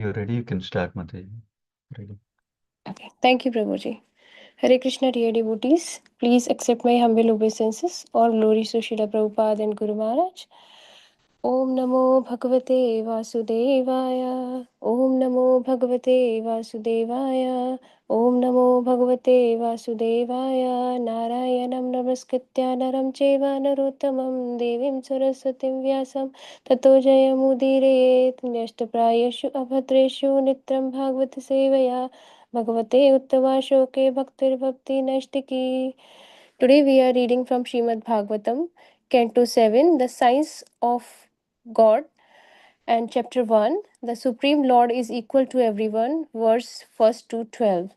You're ready, you can start, Mataji. Ready. Okay. Thank you, Prabhuji. Hare Krishna, dear devotees. Please accept my humble obeisances. All glories to Srila Prabhupada and Guru Maharaj. Om Namo Bhagavate Vasudevaya. Om Namo Bhagavate Vasudevaya. Om Namo Bhagavate Vasudevaya. Narayanam Namaskritya Naram Cheva Narottamam Devim Saraswatim Vyasam Tato Jayamudire Nashtaprayashu Abhadreshu Nitram Bhagavata Sevaya Bhagavate Uttavashoke Bhaktir Bhakti Nashtiki. Today we are reading from Srimad Bhagavatam, Canto 7, The Science of God, and Chapter 1, The Supreme Lord is Equal to Everyone, verse 1 to 12.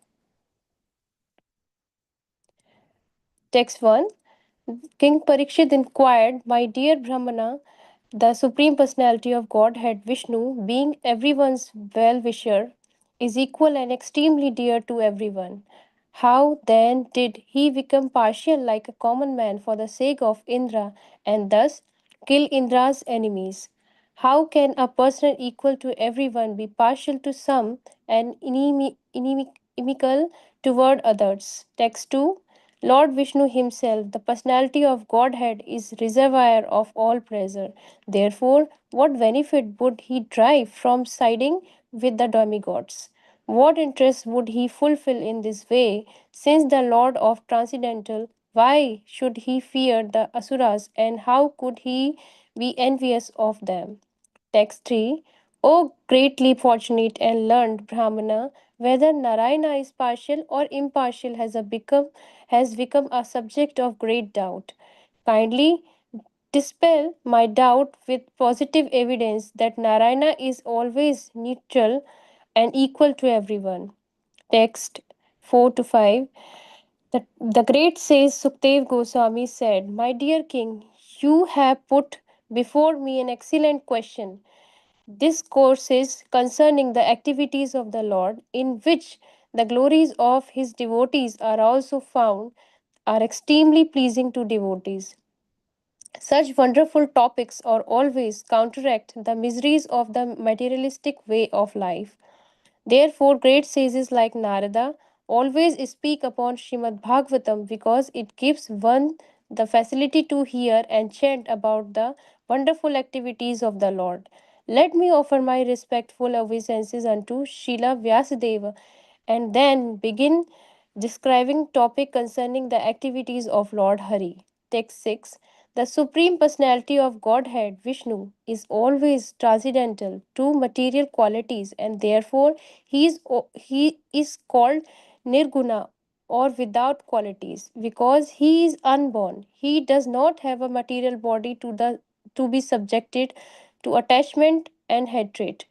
Text 1. King Parikshit inquired, My dear Brahmana, the Supreme Personality of Godhead, Vishnu, being everyone's well wisher, is equal and extremely dear to everyone. How then did he become partial like a common man for the sake of Indra and thus kill Indra's enemies? How can a person equal to everyone be partial to some and inimical toward others? Text 2. Lord Vishnu himself, the personality of Godhead, is reservoir of all pleasure. Therefore, what benefit would he derive from siding with the demigods? What interest would he fulfill in this way, since the Lord of Transcendental? Why should he fear the Asuras, and how could he be envious of them? Text 3. O greatly fortunate and learned Brahmana, whether Narayana is partial or impartial has become a subject of great doubt. Kindly dispel my doubt with positive evidence that Narayana is always neutral and equal to everyone. Text 4 to 5. The great sage Sukdev Goswami said, My dear king, you have put before me an excellent question. Discourses concerning the activities of the Lord, in which the glories of his devotees are also found, are extremely pleasing to devotees. Such wonderful topics are always counteract the miseries of the materialistic way of life. Therefore, great sages like Narada always speak upon Srimad Bhagavatam because it gives one the facility to hear and chant about the wonderful activities of the Lord. Let me offer my respectful obeisances unto Srila Vyasadeva and then begin describing topic concerning the activities of Lord Hari. Text 6. The Supreme Personality of Godhead, Vishnu, is always transcendental to material qualities and therefore he is called Nirguna or without qualities because he is unborn. He does not have a material body to be subjected to attachment and hatred.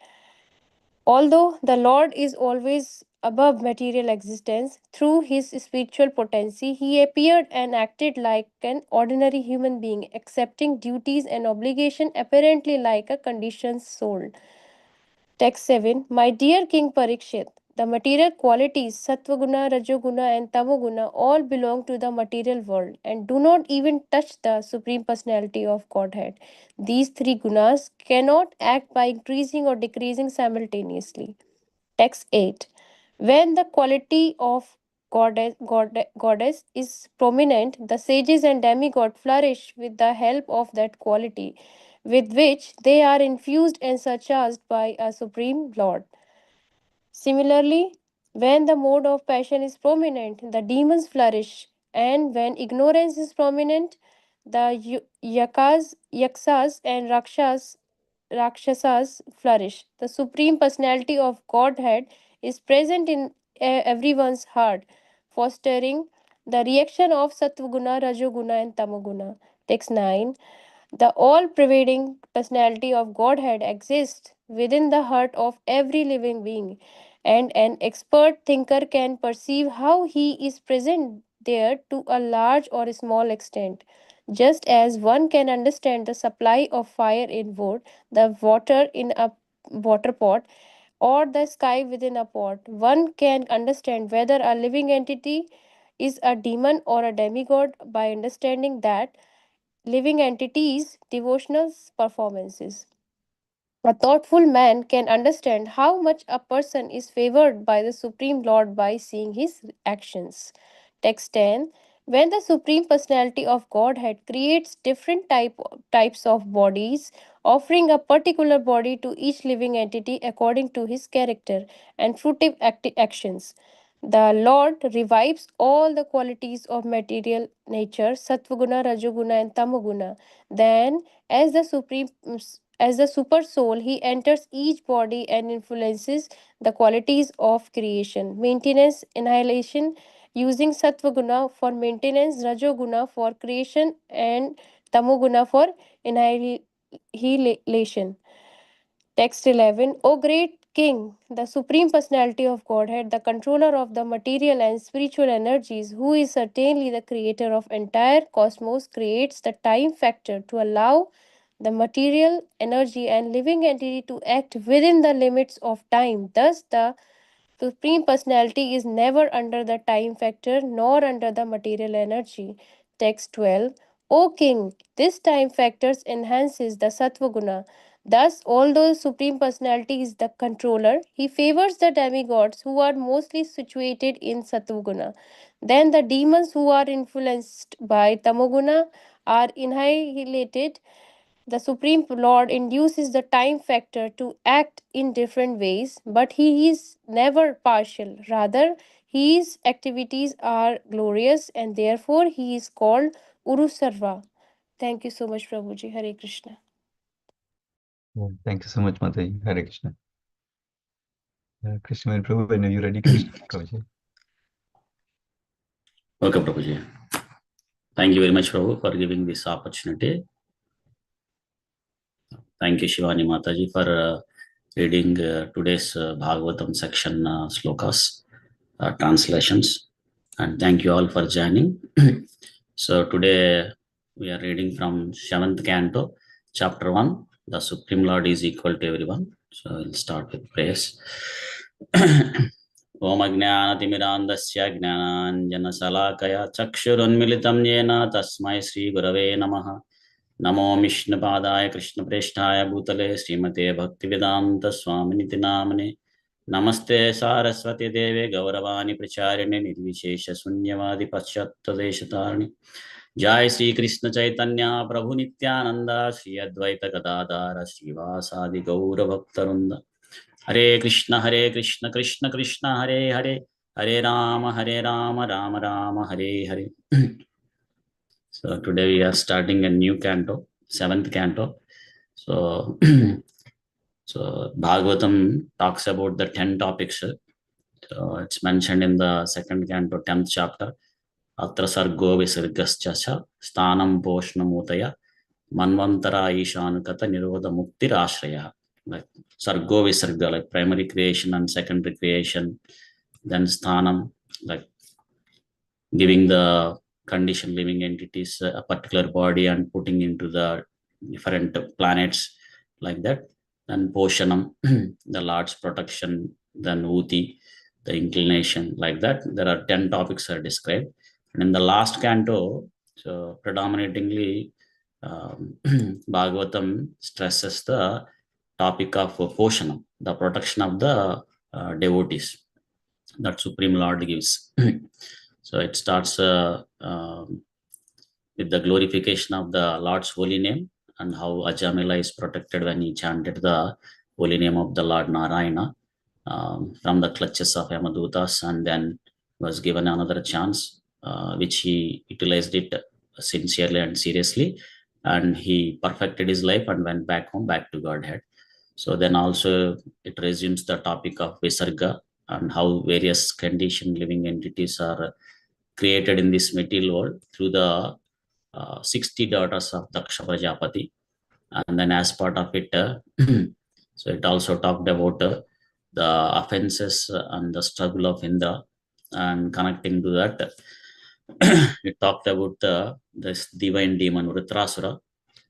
Although the Lord is always above material existence, through his spiritual potency, he appeared and acted like an ordinary human being, accepting duties and obligation apparently like a conditioned soul. Text 7. My dear King Parikshit, the material qualities Satvaguna, Rajoguna, and Tamoguna all belong to the material world and do not even touch the Supreme Personality of Godhead. These three gunas cannot act by increasing or decreasing simultaneously. Text 8. When the quality of goddess is prominent, the sages and demigod flourish with the help of that quality, with which they are infused and surcharged by a supreme lord. Similarly, when the mode of passion is prominent, the demons flourish, and when ignorance is prominent, the yaksas and rakshasas flourish. The supreme personality of Godhead is present in everyone's heart, fostering the reaction of Satvaguna, Rajoguna, and Tamoguna. Text 9. The all pervading personality of Godhead exists within the heart of every living being, and an expert thinker can perceive how he is present there to a large or small extent. Just as one can understand the supply of fire in wood, the water in a water pot, or the sky within a pot, one can understand whether a living entity is a demon or a demigod by understanding that living entities' devotional performances. A thoughtful man can understand how much a person is favored by the Supreme Lord by seeing his actions. Text 10. When the Supreme Personality of Godhead creates different types of bodies, offering a particular body to each living entity according to his character and fruitive actions, the Lord revives all the qualities of material nature, Sattvaguna, Rajoguna, and Tamoguna. Then, as the supreme as the super soul, he enters each body and influences the qualities of creation, maintenance, annihilation, using Sattvaguna for maintenance, Rajoguna for creation, and Tamoguna for annihilation. Text 11. O great King, the Supreme Personality of Godhead, the controller of the material and spiritual energies, who is certainly the creator of entire cosmos, creates the time factor to allow the material, energy, and living entity to act within the limits of time. Thus, the Supreme Personality is never under the time factor nor under the material energy. Text 12. O King, this time factor enhances the Sattva Guna. Thus, although Supreme Personality is the controller, he favors the demigods who are mostly situated in Sattva Guna. Then the demons who are influenced by Tamoguna are annihilated. The Supreme Lord induces the time factor to act in different ways, but he is never partial. Rather, his activities are glorious and therefore he is called Urusarva. Thank you so much, Prabhuji. Hare Krishna. Thank you so much, Mataji. Hare Krishna. Krishna and Prabhu, when are you ready, Krishna? Prabhuji? Okay, Prabhuji. Thank you very much, Prabhu, for giving this opportunity. Thank you, Shivani Mataji, for reading today's Bhagavatam section slokas, translations. And thank you all for joining. So today we are reading from 7th Canto, Chapter 1. The Supreme Lord is equal to everyone. So we'll start with prayers. Om Ajnanatimirandasya Gnananjanasalakaya Chakshurunmilitam Yena Tasmai Sri Gurave Namaha. Namo Vishnupadaya Krishna Presthaya Bhutale Srimate Bhaktivedanta Swaminiti Namane. Namaste Saraswati Deve Gauravani Pracharine Nirvishesha Sunyavadi Paschatadeshatarni. Jai Sri Krishna Chaitanya Prabhu Nityananda Sri Advaita Gadadara Srivasadi Gaura Bhaktarunda. Hare Krishna Krishna Krishna Hare Hare Hare Rama Rama Rama Hare Hare. So today we are starting a new canto, 7th canto. So, so Bhagavatam talks about the 10 topics. So it's mentioned in the 2nd canto, 10th chapter. Atra sargo visargascha stanam poshnamutaya manvantara ishanukata nirodha mukti rashraya. Like sargo visarga, like primary creation and secondary creation. Then sthanam, like giving the conditioned living entities a particular body and putting into the different planets, like that. Then poshanam, the Lord's protection. Then uti, the inclination, like that. There are 10 topics are described. And in the last canto, so predominantly Bhagavatam stresses the topic of poshanam, the protection of the devotees that Supreme Lord gives. So it starts with the glorification of the Lord's holy name and how Ajamila is protected when he chanted the holy name of the Lord Narayana from the clutches of Yamadutas, and then was given another chance, which he utilized it sincerely and seriously, and he perfected his life and went back home, back to Godhead. So then also it resumes the topic of Visarga and how various conditioned living entities are created in this material world through the 60 daughters of Daksha Prajapati. And then as part of it, so it also talked about the offenses and the struggle of Indra, and connecting to that, it talked about this divine demon Vritrasura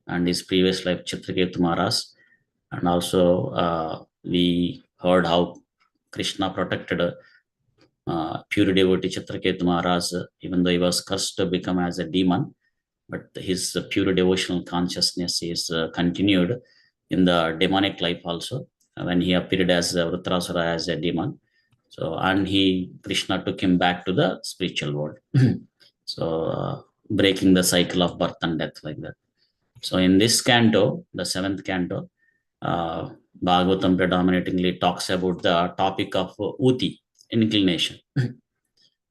and his previous life Chitraketu Maharaj. And also we heard how Krishna protected pure devotee Chitraketu Maharaj, even though he was cursed to become as a demon, but his pure devotional consciousness is continued in the demonic life also, when he appeared as Vritrasura as a demon. So, and Krishna took him back to the spiritual world. So, breaking the cycle of birth and death like that. So, in this canto, the 7th canto, Bhagavatam predominantly talks about the topic of uti, inclination.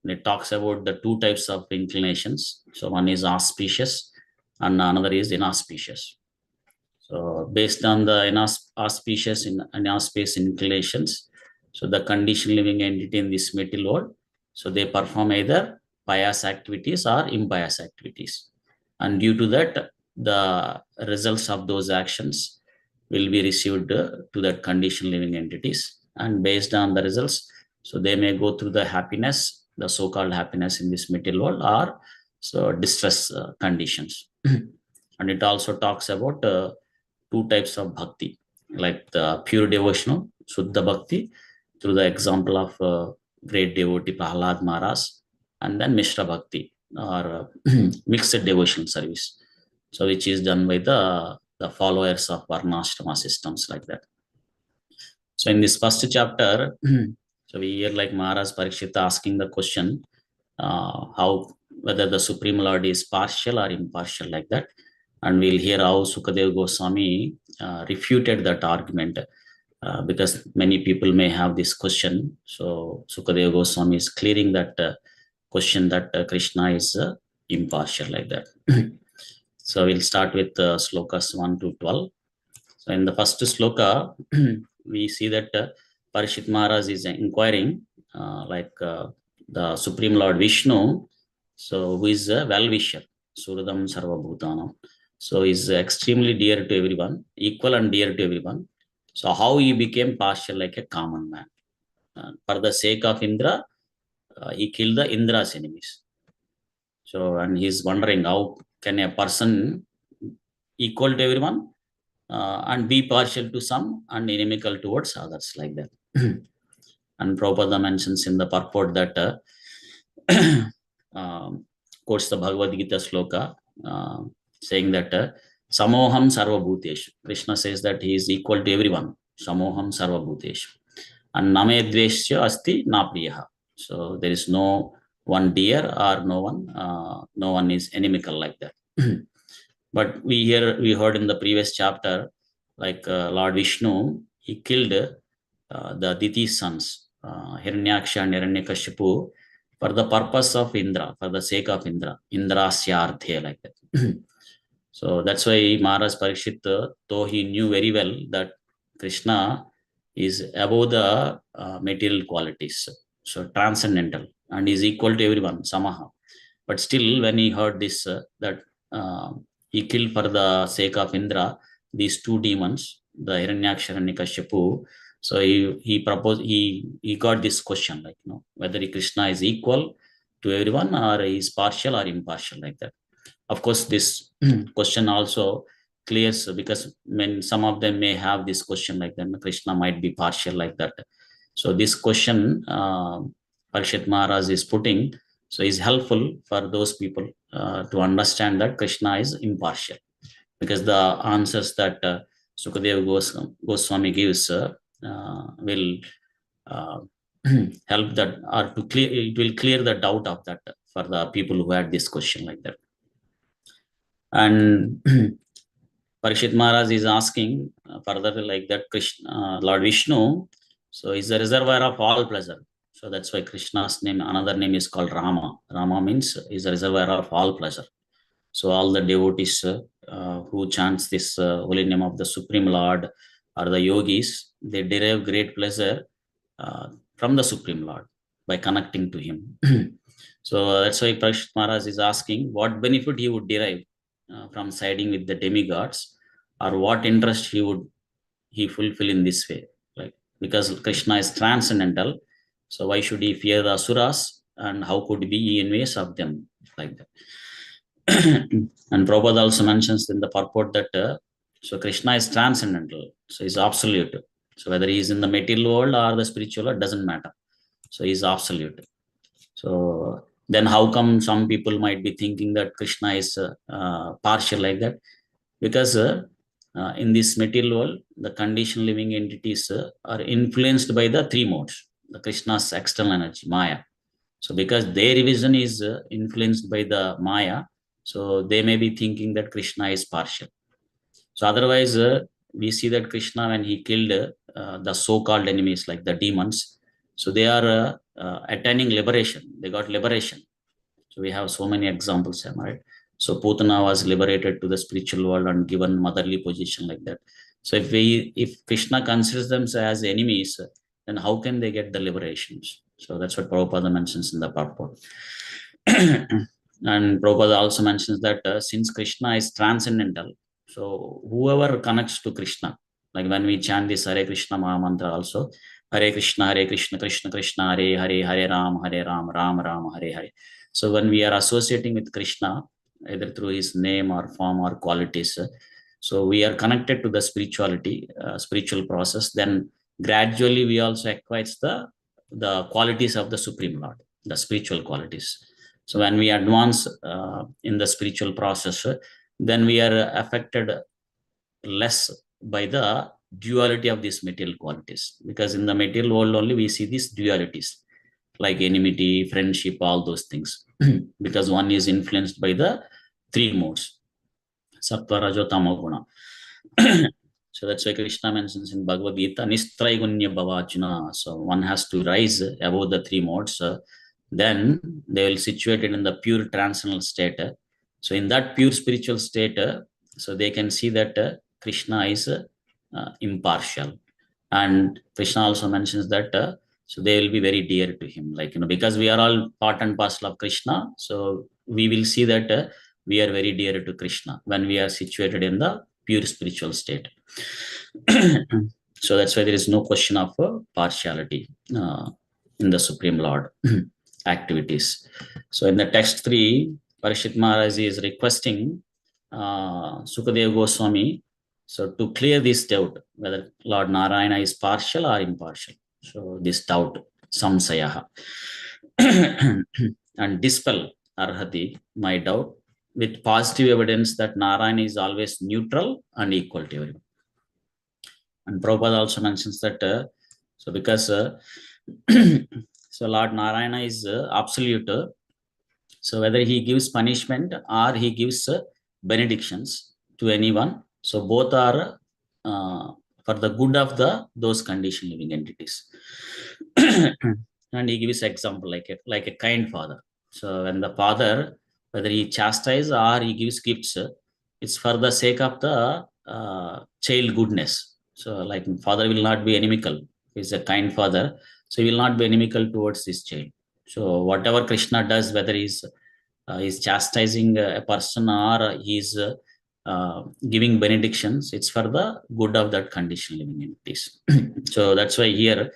It talks about the two types of inclinations. So, one is auspicious and another is inauspicious. So, based on the auspicious and inauspicious inclinations, so the conditioned living entity in this material world, so they perform either pious activities or impious activities. And due to that, the results of those actions will be received to that conditioned living entities. And based on the results, so they may go through the happiness, the so-called happiness in this material world, or so distress conditions. And it also talks about two types of bhakti, like the pure devotional, Suddha Bhakti, through the example of great devotee Prahlad Maharaj, and then Mishra Bhakti, or mixed devotional service, so which is done by the followers of Varnashrama systems like that. So in this first chapter, so we hear like Maharaj Parikshit asking the question, whether the Supreme Lord is partial or impartial like that. And we'll hear how Sukadeva Goswami refuted that argument, because many people may have this question. So Sukadeva Goswami is clearing that question that Krishna is impartial like that. So we'll start with slokas 1 to 12. So in the first sloka, we see that Parishit Maharaj is inquiring the Supreme Lord Vishnu, so who is a well-wisher, Suradam Sarva Bhutanam. So is extremely dear to everyone, equal and dear to everyone. So how he became partial like a common man? For the sake of Indra, he killed the Indra's enemies. So, and he's wondering how can a person equal to everyone and be partial to some and inimical towards others like that. And Prabhupada mentions in the purport that quotes the Bhagavad Gita sloka, saying that Samoham Sarva Bhuteshu. Krishna says that he is equal to everyone. Samoham Sarva Bhuteshu. And Name Dveshya Asti Napriyaha. So there is no one dear or no one is inimical like that. But we heard in the previous chapter, like Lord Vishnu, he killed the Aditi's sons, Hiranyaksha and Hiranyakashipu, for the purpose of Indra, for the sake of Indra, Indrasyarthe like that. So that's why Maharaj Parikshit, though he knew very well that Krishna is above the material qualities, so transcendental, and is equal to everyone, Samaha. But still, when he heard this, that he killed for the sake of Indra these two demons, the Hiranyaksha and Hiranyakashipu. So he proposed, he got this question, like, whether Krishna is equal to everyone or is partial or impartial like that. Of course, this question also clears, because when some of them may have this question like that, Krishna might be partial like that. So this question Parishit Maharaj is putting, so is helpful for those people to understand that Krishna is impartial, because the answers that Sukadeva Goswami gives will help that, or to clear, it will clear the doubt of that for the people who had this question like that. And Parishit Maharaj is asking further like that, Krishna, Lord Vishnu, so is the reservoir of all pleasure. So that's why Krishna's name, another name is called Rama. Rama means is the reservoir of all pleasure. So all the devotees who chants this holy name of the Supreme Lord, or the yogis, they derive great pleasure from the Supreme Lord by connecting to him. So that's why Parishit Maharaj is asking what benefit he would derive from siding with the demigods, or what interest he fulfill in this way. Like, because Krishna is transcendental, so why should he fear the asuras, and how could he envious of them like that? And Prabhupada also mentions in the purport that so Krishna is transcendental, so he's absolute. So whether he is in the material world or the spiritual world, doesn't matter. So he's absolute. So then how come some people might be thinking that Krishna is partial like that? Because in this material world, the conditioned living entities are influenced by the three modes, the Krishna's external energy, Maya. So because their vision is influenced by the Maya, so they may be thinking that Krishna is partial. So otherwise, we see that Krishna, when he killed the so-called enemies like the demons, so they are attaining liberation. They got liberation. So we have so many examples, right? So Putana was liberated to the spiritual world and given motherly position like that. So if Krishna considers them as enemies, then how can they get the liberations? So that's what Prabhupada mentions in the purport. And Prabhupada also mentions that since Krishna is transcendental, so whoever connects to Krishna, like when we chant this Hare Krishna Maha Mantra also, Hare Krishna, Krishna Krishna, Hare Hare, Hare Ram, Ram Ram, Hare Hare. So when we are associating with Krishna, either through his name or form or qualities, so we are connected to the spirituality, spiritual process. Then gradually we also acquire the qualities of the Supreme Lord, the spiritual qualities. So when we advance in the spiritual process, then we are affected less by the duality of these material qualities, because in the material world only we see these dualities like enmity, friendship, all those things, because one is influenced by the three modes, sattva, rajo, tamo guna. So that's why Krishna mentions in Bhagavad Gita, Nistraigunya Bhavachuna. So one has to rise above the three modes. Then they will situate it in the pure transcendental state. So in that pure spiritual state, so they can see that Krishna is impartial. And Krishna also mentions that so they will be very dear to him, like, because we are all part and parcel of Krishna. So we will see that we are very dear to Krishna when we are situated in the pure spiritual state. So that's why there is no question of partiality in the Supreme Lord activities. So in the text 3, Parishit Maharaj is requesting Sukadeva Goswami so to clear this doubt, whether Lord Narayana is partial or impartial. So this doubt, samsayaha, and dispel arhati, my doubt, with positive evidence that Narayana is always neutral and equal to everyone. And Prabhupada also mentions that, so because so Lord Narayana is absolute, so whether he gives punishment or he gives benedictions to anyone, so both are for the good of those conditioned living entities. And he gives example like a kind father. So when the father, whether he chastises or he gives gifts, it's for the sake of the child goodness. So like father will not be inimical. He's a kind father, so he will not be inimical towards this child. So whatever Krishna does, whether he's chastising a person or he's giving benedictions, it's for the good of that conditioned living entities. So that's why here,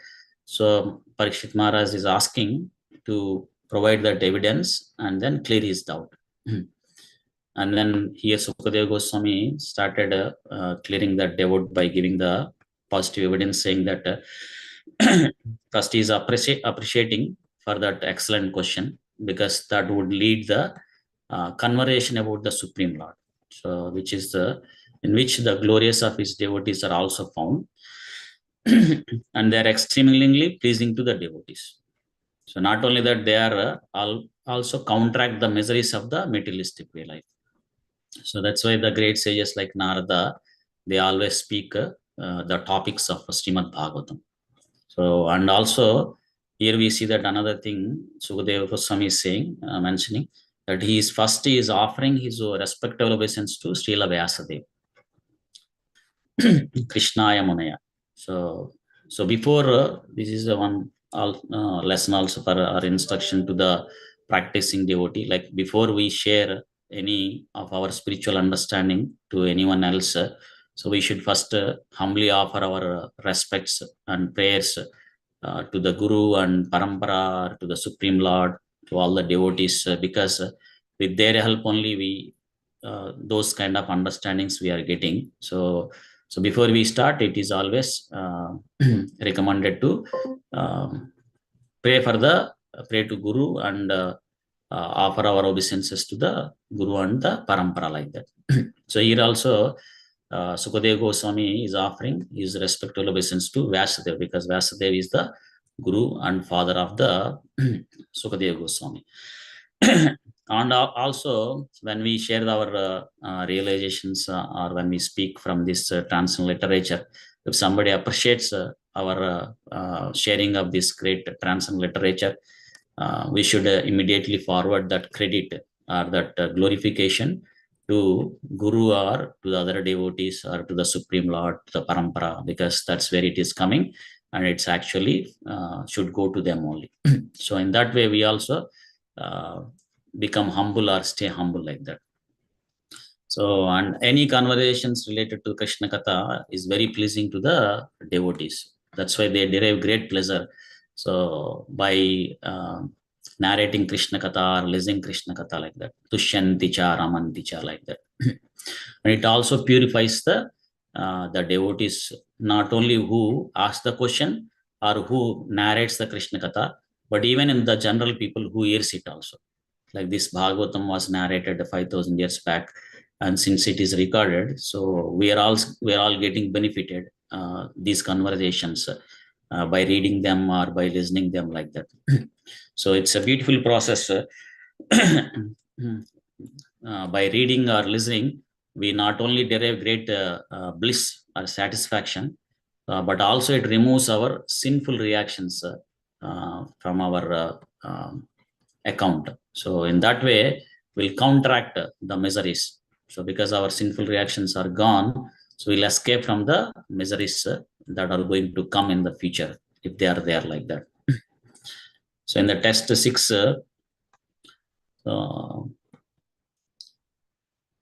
so Parikshit Maharaj is asking to provide that evidence and then clear his doubt. And then here Sukadeva Goswami started clearing that doubt by giving the positive evidence, saying that first he is appreciating for that excellent question, because that would lead the conversation about the Supreme Lord, so which is in which the glorious of his devotees are also found, and they are extremely pleasing to the devotees. So not only that, they are also counteract the miseries of the materialistic way life. So that's why the great sages like Narada, they always speak the topics of Srimad Bhagavatam. So, and also here we see that another thing Sukadeva Goswami is saying, mentioning that he is offering his respectful obeisance to Srila Vyasadeva, Krishnaya Munaya. So before this is one lesson also for our instruction to the practicing devotee. Like before we share any of our spiritual understanding to anyone else, so we should first humbly offer our respects and prayers to the Guru and Parampara, to the Supreme Lord, to all the devotees, because with their help only we those kind of understandings we are getting. So before we start, it is always recommended to pray to Guru and offer our obeisances to the Guru and the Parampara, like that. So here also Sukadeva Goswami is offering his respectful obeisance to Vyasadeva, because Vyasadeva is the guru and father of the Sukadeva Goswami. And also, when we share our realizations or when we speak from this transcendental literature, if somebody appreciates our sharing of this great transcendental literature, we should immediately forward that credit or that glorification to Guru or to the other devotees or to the Supreme Lord, to the Parampara, because that's where it is coming, and it's actually should go to them only. So in that way, we also become humble or stay humble like that. So, and any conversations related to Krishna Katha is very pleasing to the devotees. That's why they derive great pleasure. So, by narrating Krishna Katha or listening Krishna Katha like that, Tushyanti cha, Ramanti cha, like that. And it also purifies the devotees, not only who ask the question or who narrates the Krishna Katha, but even in the general people who hears it also. Like this Bhagavatam was narrated 5,000 years back, and since it is recorded, so we are all getting benefited these conversations by reading them or by listening them like that. So it's a beautiful process. By reading or listening, we not only derive great bliss or satisfaction, but also it removes our sinful reactions from our account. So in that way, we'll counteract the miseries. So because our sinful reactions are gone, so we'll escape from the miseries that are going to come in the future if they are there like that. So in the text 6,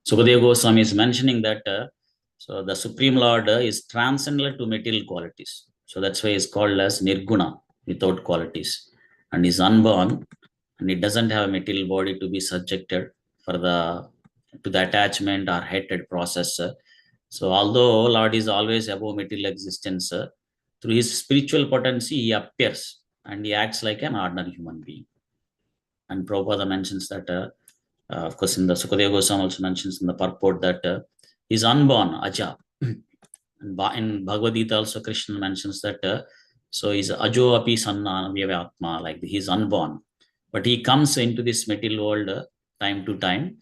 Sukadeva Goswami is mentioning that so the Supreme Lord is transcendental to material qualities. So that's why he's called as Nirguna, without qualities, and is unborn, and it doesn't have a material body to be subjected to the attachment or hatred process. So although Lord is always above material existence, through his spiritual potency, he appears and he acts like an ordinary human being. And Prabhupada mentions that, of course, in the Sukadeva Goswami also mentions in the purport that he's unborn, Aja. And in Bhagavad Gita also Krishna mentions that so he's Ajo api sanna vyatma, like he's unborn. But he comes into this material world time to time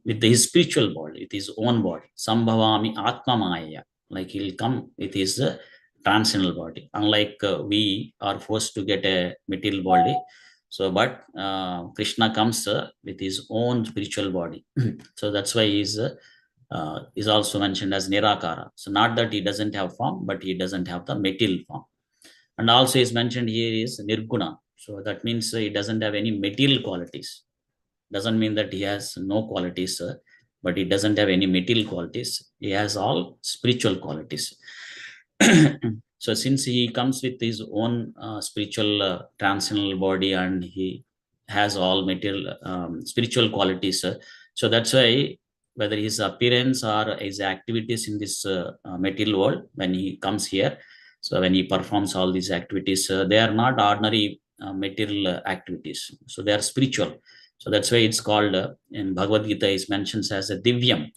with his spiritual body, with his own body. Sambhavami atma maya, like he'll come with his transcendental body. Unlike we are forced to get a material body. So, but Krishna comes with his own spiritual body. So that's why he's also mentioned as Nirakara. So not that he doesn't have form, but he doesn't have the material form. And also is mentioned here is Nirguna. So that means he doesn't have any material qualities. Doesn't mean that he has no qualities, but he doesn't have any material qualities. He has all spiritual qualities. So since he comes with his own spiritual transcendental body and he has all material spiritual qualities, so that's why whether his appearance or his activities in this material world, when he comes here, so when he performs all these activities, they are not ordinary material activities. So they are spiritual. So that's why it's called in Bhagavad Gita is mentioned as a divyam.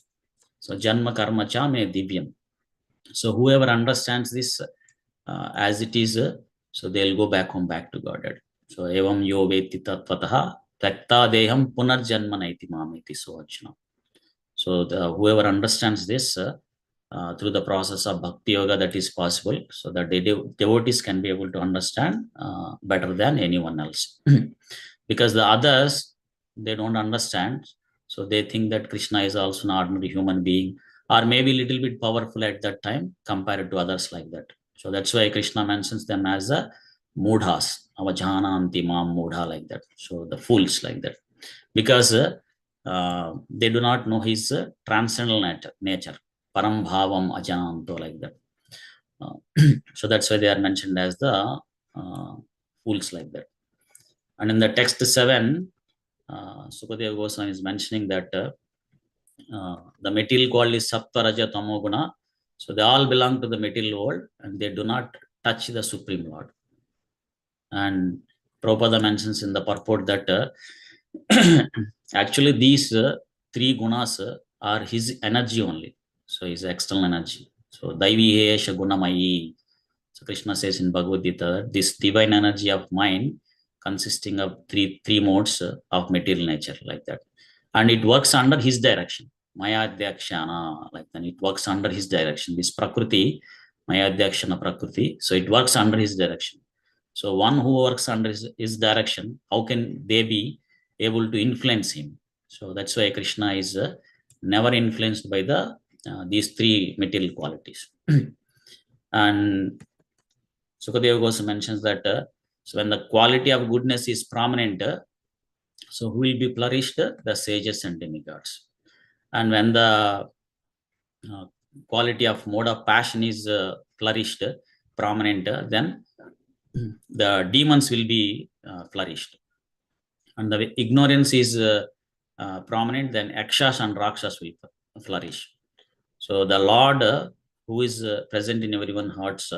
So janma karma cha me divyam. So whoever understands this as it is, so they'll go back home, back to Godhead. So evam yo veti tattvataha takta deham punarjanma naiti mamiti soachna. So whoever understands this through the process of bhakti yoga, that is possible, so that devotees can be able to understand better than anyone else. Because the others, they don't understand, so they think that Krishna is also an ordinary human being, or maybe a little bit powerful at that time compared to others like that. So that's why Krishna mentions them as the mudhas, avajananti mam mudha, like that. So the fools like that, because they do not know his transcendental nature, param bhavam ajananto, like that. So that's why they are mentioned as the fools like that. And in the text 7, Sukadeva Goswami is mentioning that the material world is Sattva, Raja, Tamo, Guna. So they all belong to the material world and they do not touch the Supreme Lord. And Prabhupada mentions in the purport that actually these three gunas are his energy only. So his external energy. So Daivi Hesha Gunamayi. So Krishna says in Bhagavad Gita, this divine energy of mind consisting of three modes of material nature, like that. And it works under his direction. Mayadhyakshana, like that. It works under his direction. This Prakriti, Mayadhyakshana Prakriti. So it works under his direction. So one who works under his direction, how can they be able to influence him? So that's why Krishna is never influenced by these three material qualities. And Sukadeva Goswami mentions that so when the quality of goodness is prominent, so who will be flourished? The sages and demigods. And when the quality of mode of passion is flourished, prominent, then the demons will be flourished. And the ignorance is prominent, then Akshas and Rakshas will flourish. So the Lord, who is present in everyone's hearts,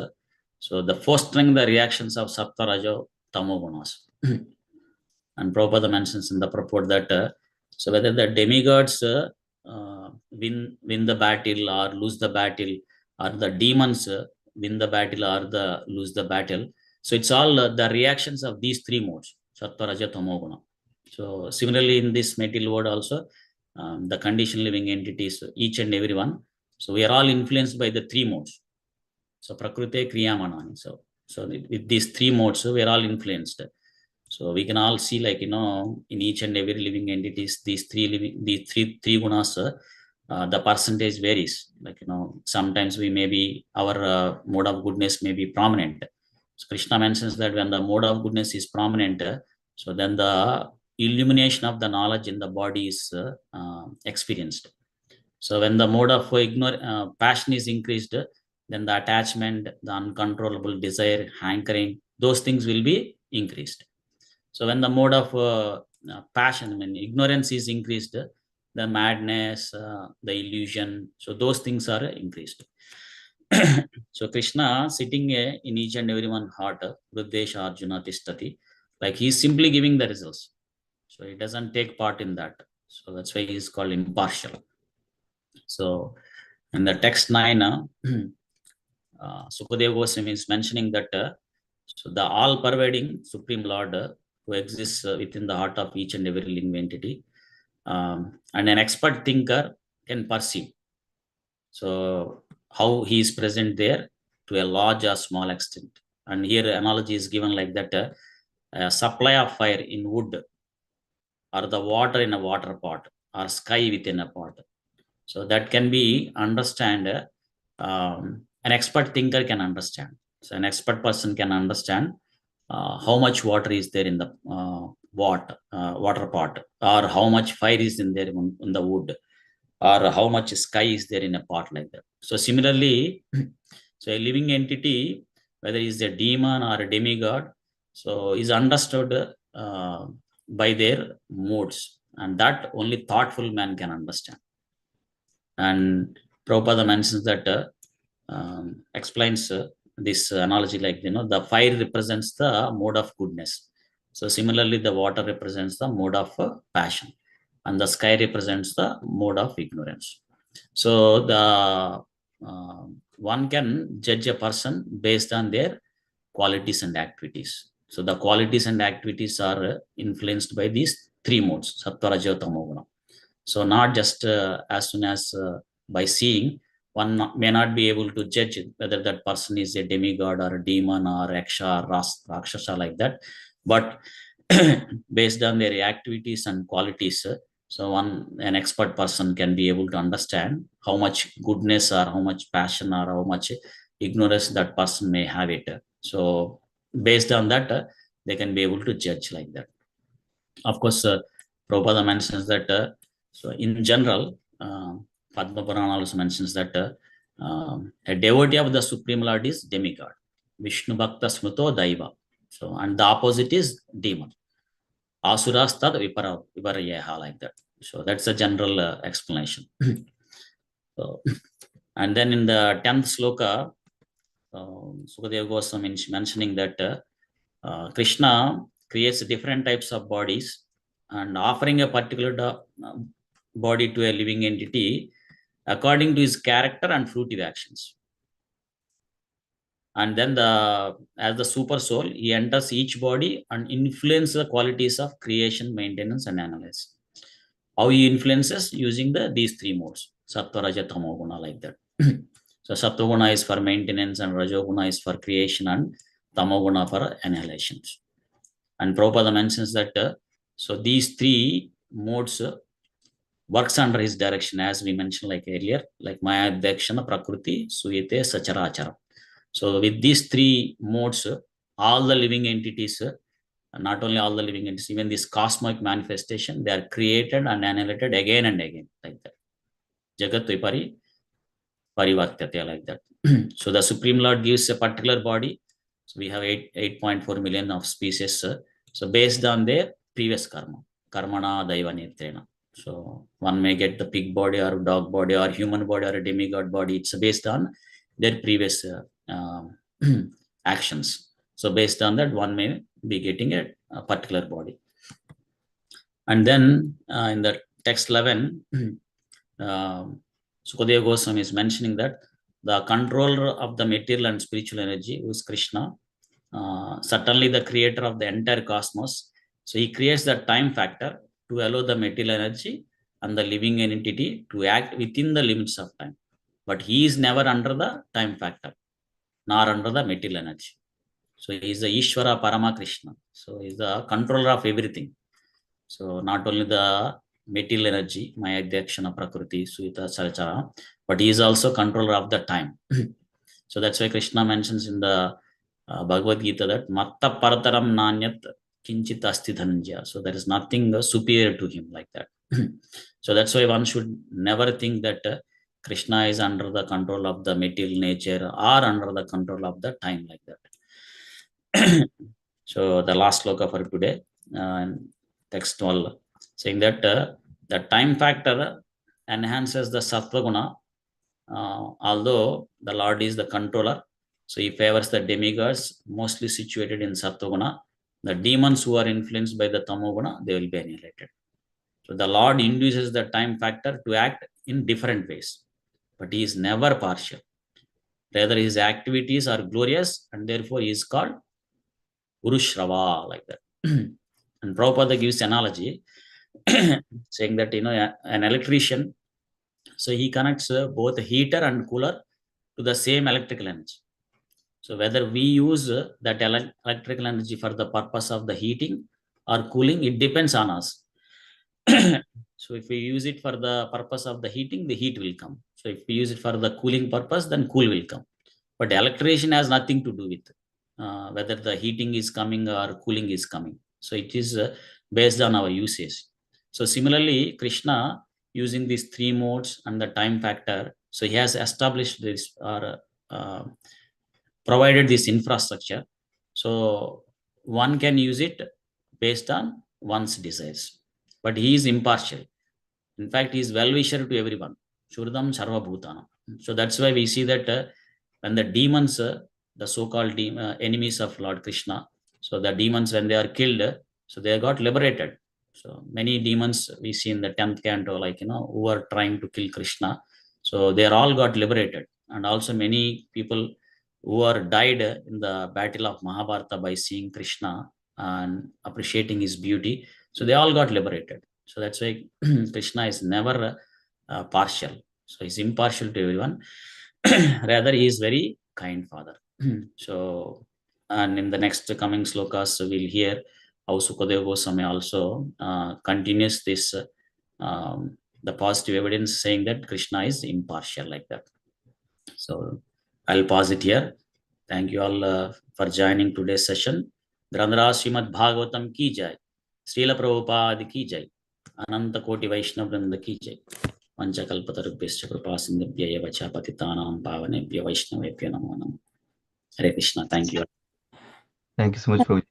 so the fostering the reactions of Sapta Raja Tamo Gunas. And Prabhupada mentions in the purport that so whether the demigods win the battle or lose the battle, or the demons win the battle or lose the battle, so it's all the reactions of these three modes, Sattva, Raja, Tamo Guna. So similarly in this material world also, the conditioned living entities, each and every one, so we are all influenced by the three modes. So Prakriti, Kriya, Manani. So with these three modes, we are all influenced. So we can all see, like, in each and every living entities, these three gunas, the percentage varies. Like, sometimes our mode of goodness may be prominent. So Krishna mentions that when the mode of goodness is prominent, so then the illumination of the knowledge in the body is experienced. So when the mode of passion is increased, then the attachment, the uncontrollable desire, hankering, those things will be increased. So when the mode of passion, when ignorance is increased, the madness, the illusion, so those things are increased. So Krishna sitting in each and every one heart, Vruddesha Arjuna Tishtati, like he's simply giving the results. So he doesn't take part in that. So that's why he's called impartial. So in the text 9, Sukadeva Goswami is mentioning that so the all-pervading Supreme Lord who exists within the heart of each and every living entity, and an expert thinker can perceive. So how he is present there to a large or small extent. And here analogy is given like that, a supply of fire in wood, or the water in a water pot, or sky within a pot. So that can be understand, an expert thinker can understand. So an expert person can understand how much water is there in the water pot, or how much fire is in there in the wood, or how much sky is there in a pot, like that. So similarly, so a living entity, whether it's a demon or a demigod, so is understood by their modes, and that only thoughtful man can understand. And Prabhupada mentions that explains this analogy like, the fire represents the mode of goodness. So similarly, the water represents the mode of passion, and the sky represents the mode of ignorance. So the one can judge a person based on their qualities and activities. So the qualities and activities are influenced by these three modes, Sattva, Raja, Tamo Guna. So not just as soon as by seeing, one may not be able to judge whether that person is a demigod or a demon or Yaksha or Rakshasa, like that. But based on their activities and qualities, so an expert person can be able to understand how much goodness or how much passion or how much ignorance that person may have it. So based on that, they can be able to judge like that. Of course, Prabhupada mentions that so in general, Padma Purana also mentions that a devotee of the Supreme Lord is demigod, Vishnu Bhakta Smrito Daiva. So, and the opposite is demon, Asuras Tad Viparayeha, like that. So that's a general explanation. So, and then in the 10th sloka, Sukadeva Goswami is mentioning that Krishna creates different types of bodies, and offering a particular body to a living entity according to his character and fruitive actions. And then as the super soul, he enters each body and influences the qualities of creation, maintenance, and analysis. How he influences using these three modes, sattva, raja, tamo guna, like that. So sattva guna is for maintenance, and raja guna is for creation, and tamo guna for annihilations. And Prabhupada mentions that so these three modes works under his direction, as we mentioned like earlier, like Maya Dakshana, Prakriti, Suyate, Sacharacharam. So with these three modes, all the living entities, not only all the living entities, even this cosmic manifestation, they are created and annihilated again and again, like that. Jagat Vipari Parivartyate, like that. So the Supreme Lord gives a particular body. So we have 8.4 million of species. So based on their previous karma, karmana daiva netrena. So one may get the pig body or dog body or human body or a demigod body. It's based on their previous actions. So based on that, one may be getting a particular body. And then in the text 11, Sukadeva Goswami is mentioning that the controller of the material and spiritual energy, who is Krishna, certainly the creator of the entire cosmos. So he creates the time factor to allow the material energy and the living entity to act within the limits of time. But he is never under the time factor, nor under the material energy. So he is the Ishvara Parama Krishna. So he is the controller of everything. So not only the material energy, Maya Dakshana, Prakriti, Suyata, Sarachara, but he is also controller of the time. So that's why Krishna mentions in the Bhagavad Gita that Matta Parataram Nanyat Kinchit Asti Dhananjaya. So there is nothing superior to him, like that. So that's why one should never think that Krishna is under the control of the material nature or under the control of the time, like that. So the last sloka for today, text 12, saying that the time factor enhances the sattva guna, although the Lord is the controller. So he favors the demigods mostly situated in sattva guna. The demons who are influenced by the tamo guna, they will be annihilated. So the Lord induces the time factor to act in different ways, but he is never partial. Rather, his activities are glorious, and therefore he is called Urushrava, like that. And Prabhupada gives analogy saying that, an electrician, so he connects both heater and cooler to the same electrical energy. So whether we use that electrical energy for the purpose of the heating or cooling, it depends on us. So if we use it for the purpose of the heating, the heat will come. So if we use it for the cooling purpose, then cool will come. But electrician has nothing to do with whether the heating is coming or cooling is coming. So it is based on our usage. So similarly, Krishna, using these three modes and the time factor, so he has established this or provided this infrastructure. So one can use it based on one's desires. But he is impartial. In fact, he is well-wisher to everyone. Shurdam Sarva Bhutana. So that's why we see that when the demons, the so-called enemies of Lord Krishna, so the demons, when they are killed, so they got liberated. So many demons we see in the 10th canto, like, who were trying to kill Krishna. So they all got liberated. And also many people who are died in the battle of Mahabharata by seeing Krishna and appreciating his beauty. So they all got liberated. So that's why Krishna is never partial. So he's impartial to everyone. Rather, he is very kind father. So, and in the next coming slokas, we'll hear how Sukadeva Goswami also continues this, the positive evidence saying that Krishna is impartial, like that. So I'll pause it here. Thank you all for joining today's session. Grandhara Srimad Bhagavatam ki jai. Srila Prabhupada ki jai. Ananta Koti Vaishnava Vrinda ki jai. Panchakalpatarubhyascha kripa sindhubhya eva cha patitanam pavanebhya Vaishnavebhyo namo namo. Hare Krishna. Thank you. Thank you so much, Prabhu.